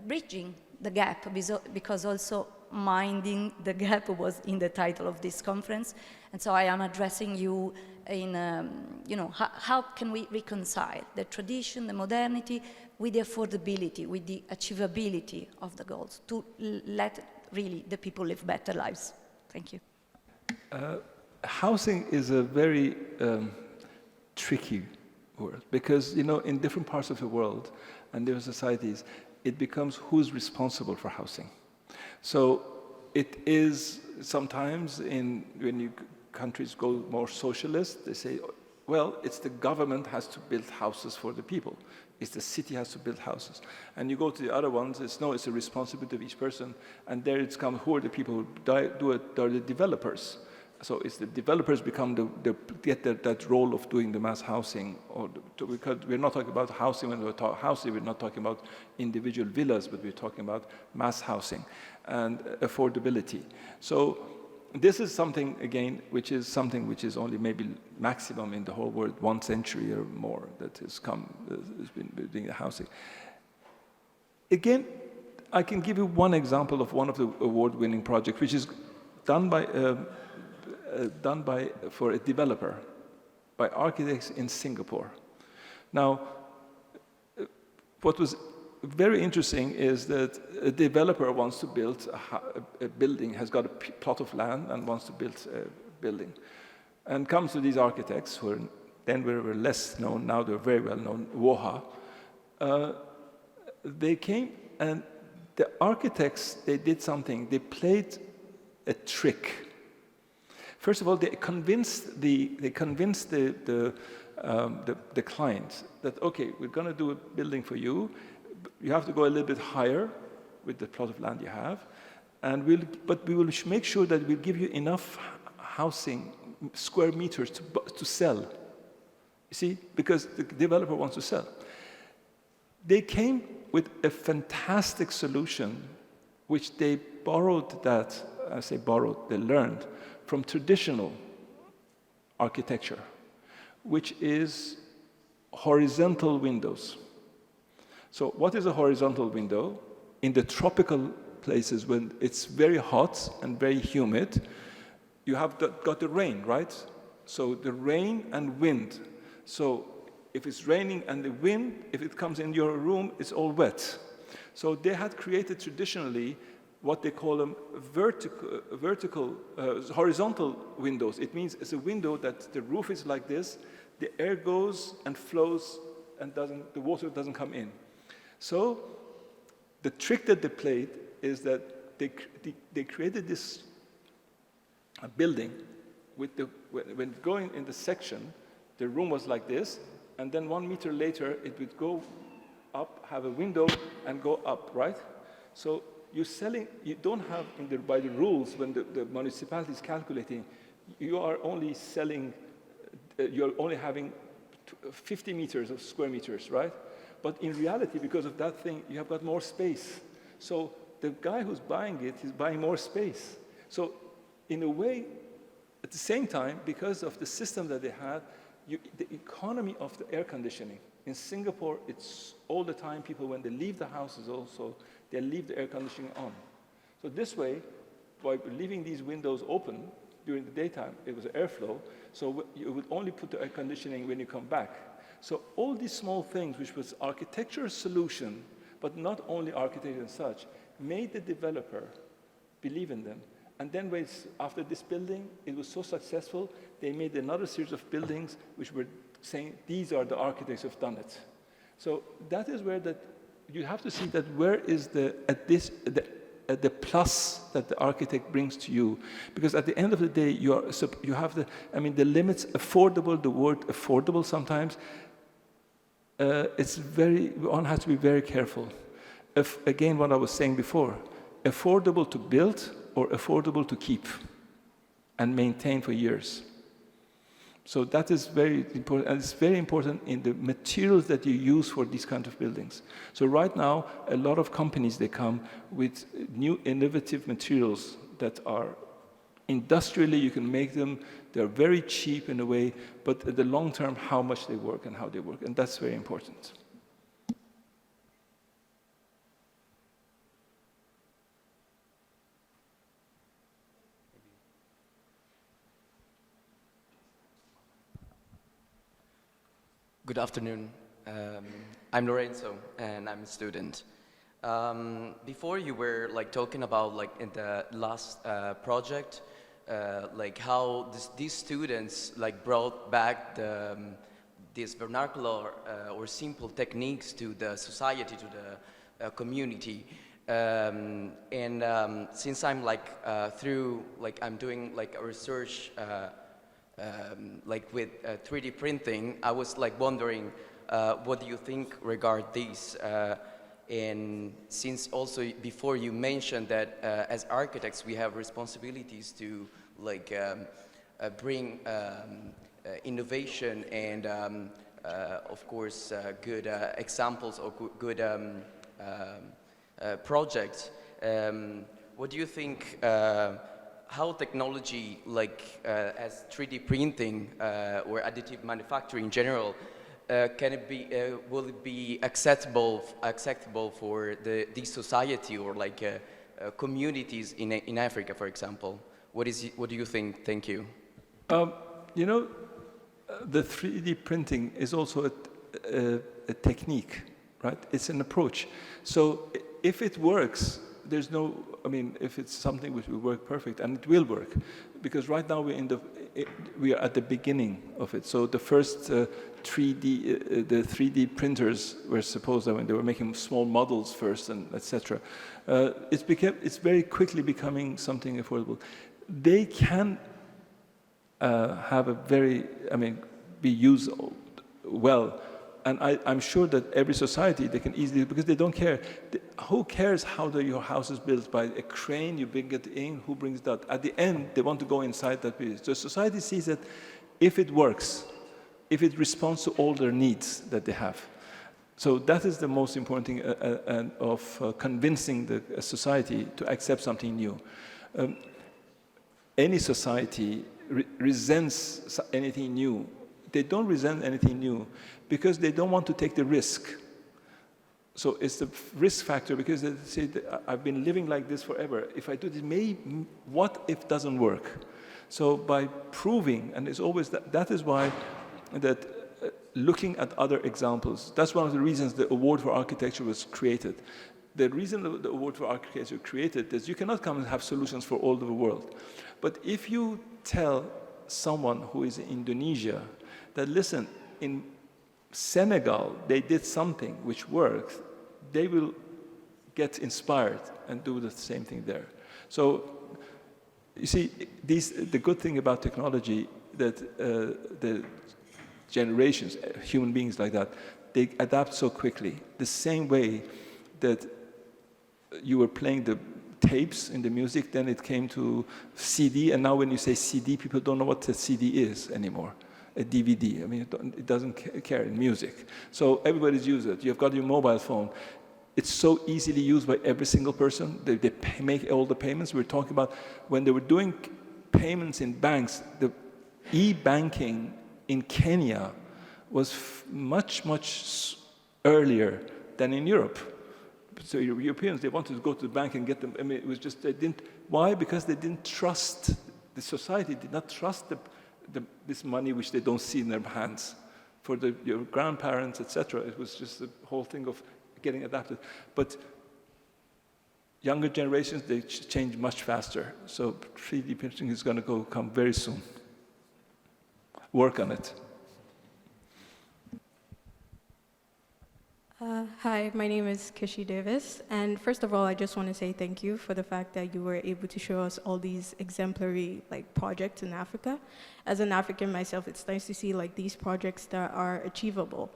bridging the gap? Because also minding the gap was in the title of this conference. And so I am addressing you in, how can we reconcile the tradition, the modernity, with the affordability, with the achievability of the goals, to let really the people live better lives? Thank you. Housing is a very tricky word because, in different parts of the world, and different societies, it becomes who's responsible for housing. So it is sometimes when countries go more socialist, they say, well, it's the government has to build houses for the people. It's the city has to build houses. And you go to the other ones, it's the responsibility of each person. And there it's come, who are the people who do it? They're the developers. So it's the developers get that role of doing the mass housing. Because we're not talking about housing. When we talk housing, we're not talking about individual villas, but we're talking about mass housing and affordability. So this is something, again, which is only maybe maximum in the whole world, 1 century or more that has been doing the housing. Again, I can give you one example of one of the award-winning projects, which is done for a developer, by architects in Singapore. Now, what was very interesting is that a developer wants to build a building, has got a plot of land and wants to build a building, and comes to these architects who then were less known, now they're very well known, WOHA. They came, and the architects, they did something, they played a trick. First of all, they convinced the client that, okay, we're going to do a building for you. You have to go a little bit higher with the plot of land you have, but we will make sure that we'll give you enough housing square meters to sell. You see, because the developer wants to sell. They came with a fantastic solution, which they borrowed they learned from traditional architecture, which is horizontal windows. So what is a horizontal window? In the tropical places when it's very hot and very humid, you have got the rain, right? So the rain and wind. So if it's raining and the wind, if it comes in your room, it's all wet. So they had created traditionally what they call them horizontal windows. It means it's a window that the roof is like this, the air goes and flows and the water doesn't come in. So the trick that they played is that they created this building with when going in the section, the room was like this, and then 1 meter later it would go up, have a window, and go up, right? So you don't have by the rules when the municipality is calculating, you are only selling, you're only having 50 meters of square meters, right? But in reality, because of that thing, you have got more space. So the guy who's buying it, he's buying more space. So in a way, at the same time, because of the system that they had, the economy of the air conditioning. In Singapore, it's all the time people, when they leave the houses also, they leave the air conditioning on. So this way, by leaving these windows open during the daytime, it was airflow, so you would only put the air conditioning when you come back. So all these small things, which was architectural solution, but not only architecture and such, made the developer believe in them. And then after this building, it was so successful, they made another series of buildings which were saying, these are the architects who have done it. So that is where you have to see that where is the plus that the architect brings to you. Because at the end of the day, you have the limits, affordable, the word affordable sometimes, one has to be very careful. Again, what I was saying before, affordable to build or affordable to keep and maintain for years. So that is very important, and it's very important in the materials that you use for these kind of buildings. So right now, a lot of companies, they come with new innovative materials that are industrially, you can make them, they're very cheap in a way, but at the long term, how much they work and how they work, and that's very important. Good afternoon. I'm Lorenzo, and I'm a student. Before you were talking about in the last project, how these students brought back these vernacular or simple techniques to the society, to the community. Since I'm I'm doing like a research like with 3D printing, I was like wondering, what do you think regard these? And since also before you mentioned that as architects we have responsibilities to like bring innovation and of course good examples or good projects. What do you think, how technology like as 3D printing or additive manufacturing in general, can it be, will it be acceptable for the society or like communities in Africa, for example? What do you think? Thank you. You know, the 3D printing is also a technique, right? It's an approach. So if it works, there's no, I mean, if it's something which will work perfect, and it will work, because right now we are at the beginning of it. So the first 3D printers were supposed that when they were making small models first and etc. It's very quickly becoming something affordable. They can have a very, I mean, be used well. And I'm sure that every society, they can easily, because they don't care. Who cares how your house is built? By a crane, you bring it in, who brings that? At the end, they want to go inside that piece. So society sees that if it works, if it responds to all their needs that they have. So that is the most important thing of convincing the society to accept something new. Any society resents anything new. They don't resent anything new because they don't want to take the risk. So it's the risk factor, because they say, I've been living like this forever. If I do this, what if it doesn't work? So by proving, and it's always that is why that looking at other examples, that's one of the reasons the award for architecture was created. The reason the award for architecture was created is you cannot come and have solutions for all over the world. But if you tell someone who is in Indonesia that, listen, in Senegal, they did something which worked, they will get inspired and do the same thing there. So, you see, the good thing about technology, that the generations, human beings like that, they adapt so quickly. The same way that you were playing the tapes in the music, then it came to CD, and now when you say CD, people don't know what a CD is anymore. A DVD, I mean, it doesn't care in music. So everybody's used it. You've got your mobile phone. It's so easily used by every single person. They make all the payments. We're talking about when they were doing payments in banks, the e-banking in Kenya was much, much earlier than in Europe. So Europeans, they wanted to go to the bank and get them. I mean, it was just, they didn't. Why? Because they didn't trust, the society did not trust this money which they don't see in their hands. For your grandparents, etc., it was just the whole thing of getting adapted. But younger generations, they change much faster. So 3D printing is going to come very soon. Work on it. Hi, my name is Kishi Davis, and first of all, I just want to say thank you for the fact that you were able to show us all these exemplary projects in Africa. As an African myself, it's nice to see these projects that are achievable.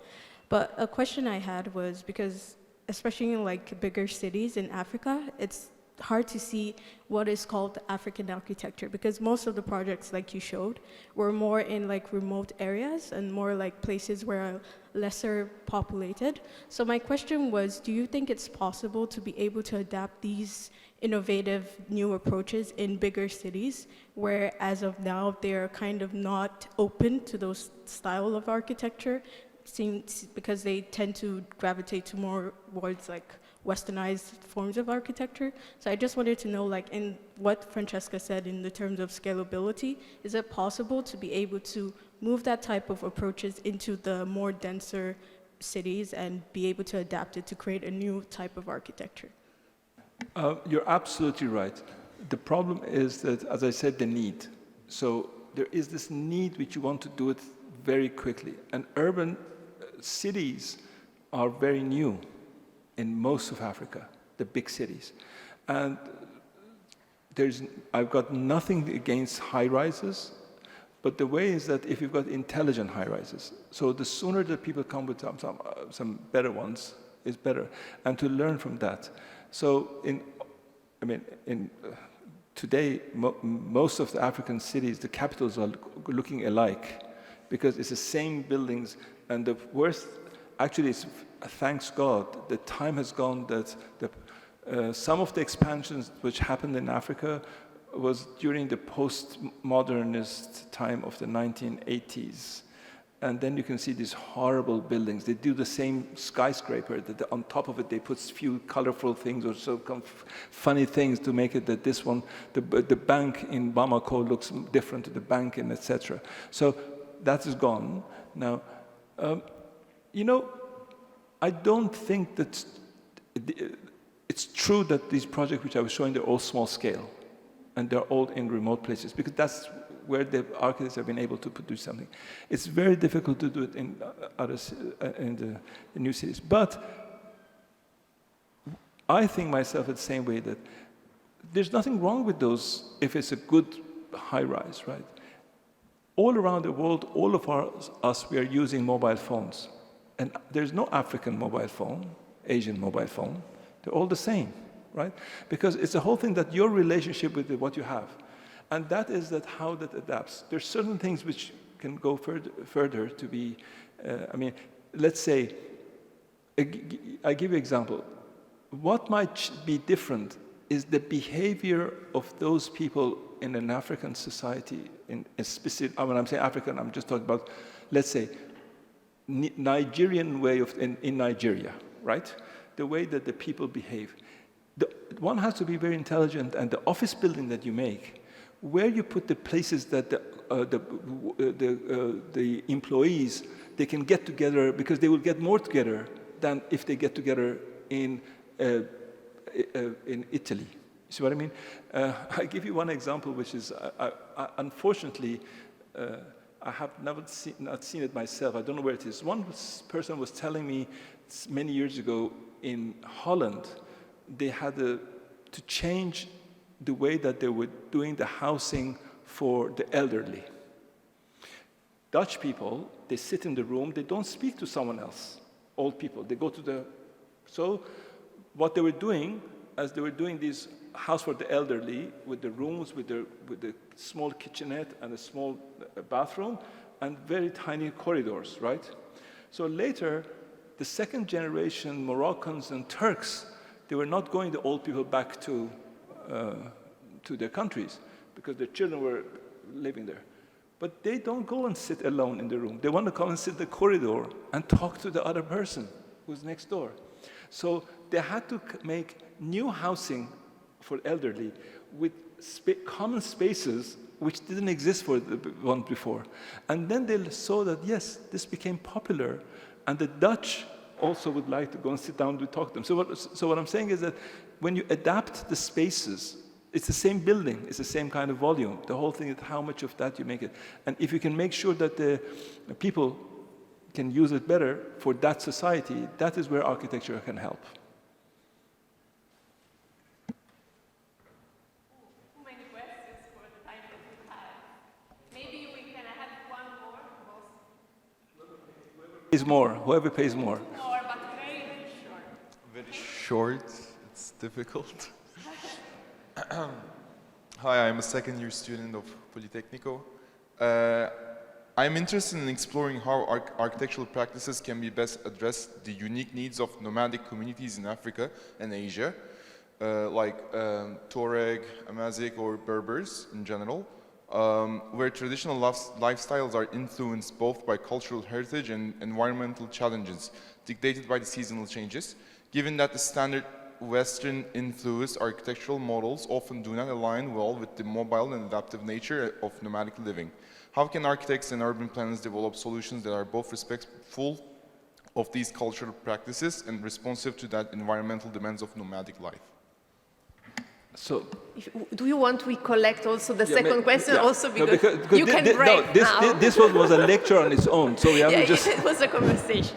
But a question I had was, because especially in bigger cities in Africa, it's hard to see what is called African architecture, because most of the projects you showed were more in remote areas and more places where are lesser populated. So my question was, do you think it's possible to be able to adapt these innovative new approaches in bigger cities where as of now they're kind of not open to those style of architecture, because they tend to gravitate to more towards westernized forms of architecture? So I just wanted to know, in what Francesca said in the terms of scalability, is it possible to be able to move that type of approaches into the more denser cities and be able to adapt it to create a new type of architecture? You're absolutely right. The problem is that, as I said, the need. So there is this need which you want to do it very quickly. And urban cities are very new in most of Africa, the big cities. And I've got nothing against high-rises, but the way is that if you've got intelligent high-rises, so the sooner that people come with some better ones, is better, and to learn from that. So today, most of the African cities, the capitals are looking alike because it's the same buildings. And the worst, actually, it's, thanks God, the time has gone that some of the expansions which happened in Africa was during the post-modernist time of the 1980s. And then you can see these horrible buildings. They do the same skyscraper, that on top of it they put few colorful things or so funny things to make it that this one, the bank in Bamako looks different to the bank in etc. So that is gone. Now, you know, I don't think that it's true that these projects which I was showing, they're all small scale and they're all in remote places because that's where the architects have been able to produce something. It's very difficult to do it in the new cities. But I think myself the same way that there's nothing wrong with those if it's a good high-rise, right? All around the world, all of us, we are using mobile phones. And there's no African mobile phone, Asian mobile phone. They're all the same, right? Because it's the whole thing that your relationship with what you have. And that is how that adapts. There's certain things which can go further to be, let's say, I give you an example. What might be different is the behavior of those people in an African society, in a specific, when I'm saying African, I'm just talking about, let's say, Nigerian way in Nigeria, right? The way that the people behave. One has to be very intelligent, and the office building that you make, where you put the places that the employees, they can get together because they will get more together than if they get together in Italy. You see what I mean? I give you one example, which is, unfortunately, I have not seen it myself. I don't know where it is. One person was telling me many years ago in Holland, they had to change the way that they were doing the housing for the elderly. Dutch people, they sit in the room, they don't speak to someone else, old people. They go to the... So what they were doing, as they were doing this house for the elderly, with the rooms, with the small kitchenette and a small bathroom, and very tiny corridors, right? So later, the second generation Moroccans and Turks, they were not going the old people back to their countries because their children were living there. But they don't go and sit alone in the room. They want to come and sit in the corridor and talk to the other person who's next door. So they had to make new housing for elderly with common spaces which didn't exist for the one before. And then they saw that, yes, this became popular, and the Dutch also would like to go and sit down to talk to them. So what I'm saying is that when you adapt the spaces, it's the same building, it's the same kind of volume. The whole thing is how much of that you make it. And if you can make sure that the people can use it better for that society, that is where architecture can help. Too many questions for the time that we have. Maybe we can have one more. Whoever pays more. More, but very, very short. Very short, it's difficult. Hi, I'm a second-year student of Politecnico. I'm interested in exploring how architectural practices can be best address the unique needs of nomadic communities in Africa and Asia, like Tuareg, Amazigh, or Berbers in general, where traditional lifestyles are influenced both by cultural heritage and environmental challenges dictated by the seasonal changes, given that the standard Western influenced architectural models often do not align well with the mobile and adaptive nature of nomadic living. How can architects and urban planners develop solutions that are both respectful of these cultural practices and responsive to that environmental demands of nomadic life? So, do you want we collect also the yeah, second question yeah. also No, because you can break now? This one was a lecture on its own, so we have to just... It was a conversation.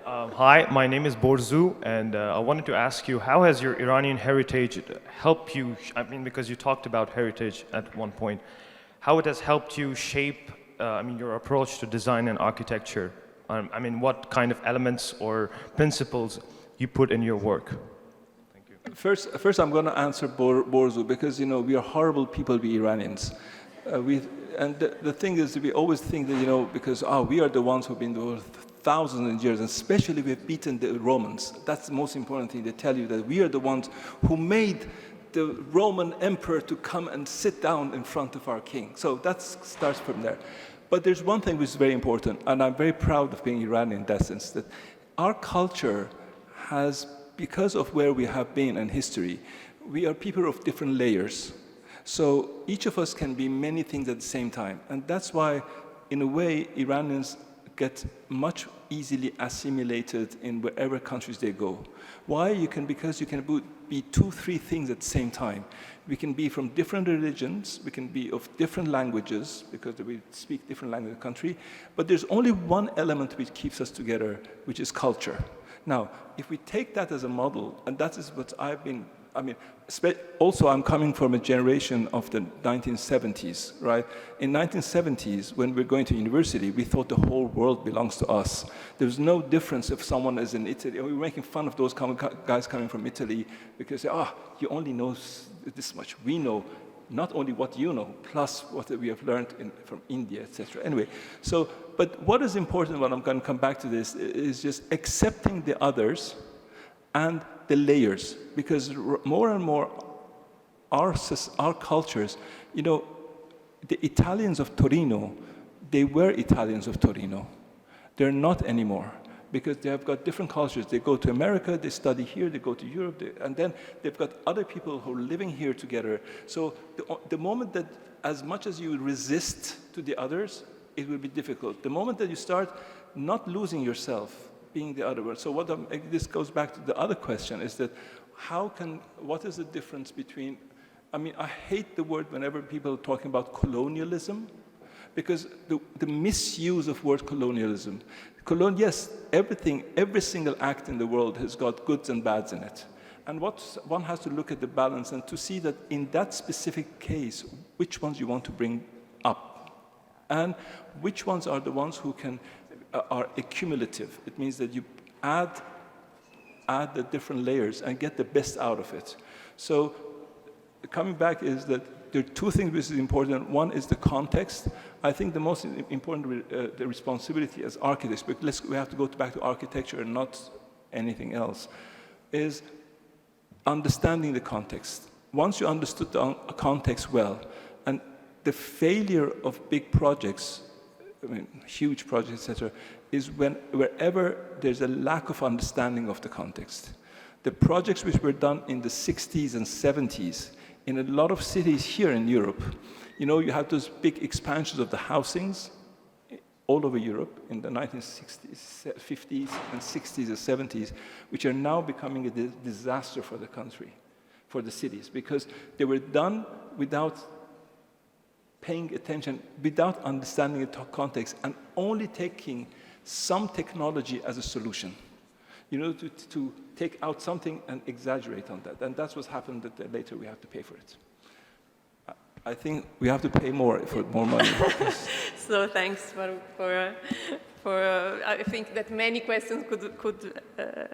Hi, my name is Borzu, and I wanted to ask you, how has your Iranian heritage helped you, I mean, because you talked about heritage at one point, how it has helped you shape, your approach to design and architecture? What kind of elements or principles you put in your work? Thank you. First I'm going to answer Borzu, because, we are horrible people, we Iranians. And the thing is, we always think that, because, we are the ones who've been there thousands of years, and especially we've beaten the Romans. That's the most important thing. They tell you that we are the ones who made the Roman emperor to come and sit down in front of our king. So that starts from there. But there's one thing which is very important, and I'm very proud of being Iranian in that sense, that our culture has, because of where we have been in history, we are people of different layers. So each of us can be many things at the same time. And that's why, in a way, Iranians get much easily assimilated in wherever countries they go. Why? Because you can be 2-3 things at the same time. We can be from different religions, we can be of different languages, because we speak different languages in the country, but there's only one element which keeps us together, which is culture. Now, if we take that as a model, and that is what I've been, also I'm coming from a generation of the 1970s, right? In 1970s, when we're going to university, we thought the whole world belongs to us. There's no difference if someone is in Italy. We were making fun of those guys coming from Italy because, you only know this much. We know not only what you know, plus what we have learned from India, etc. Anyway, but what is important, when I'm going to come back to this, is just accepting the others and the layers, because more and more our cultures, the Italians of Torino, they were Italians of Torino. They're not anymore, because they have got different cultures. They go to America, they study here, they go to Europe, and then they've got other people who are living here together. So the moment that, as much as you resist to the others, it will be difficult. The moment that you start not losing yourself, being the other one. So this goes back to the other question, is that what is the difference between, I hate the word whenever people are talking about colonialism, because the misuse of word colonialism. Yes, every single act in the world has got goods and bads in it. And one has to look at the balance and to see that in that specific case, which ones you want to bring up, and which ones are the ones who are accumulative. It means that you add the different layers and get the best out of it. So coming back is that there are 2 things which is important. One is the context. I think the most important, the responsibility as architects, but we have to go back to architecture and not anything else, is understanding the context. Once you understood the context well, and the failure of big projects, huge projects, etc., is wherever there's a lack of understanding of the context. The projects which were done in the 60s and 70s, in a lot of cities here in Europe, you had those big expansions of the housings all over Europe in the 1960s, 50s, and 60s and 70s, which are now becoming a disaster for the country, for the cities, because they were done without paying attention, without understanding the context, and only taking some technology as a solution. To take out something and exaggerate on that. And that's what's happened, that later we have to pay for it. I think we have to pay more for more money. So thanks for I think that many questions could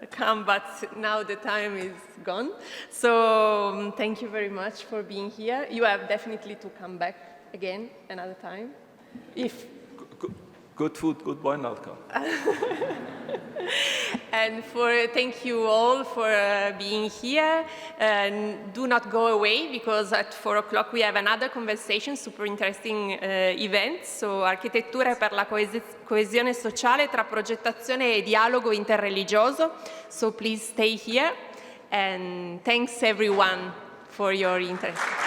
come, but now the time is gone. So thank you very much for being here. You have definitely to come back again another time. Good food, good wine, I'll come. And thank you all for being here. And do not go away, because at 4 o'clock we have another conversation, super interesting event. So, Architettura per la coesione sociale tra progettazione e dialogo interreligioso. So please stay here. And thanks everyone for your interest.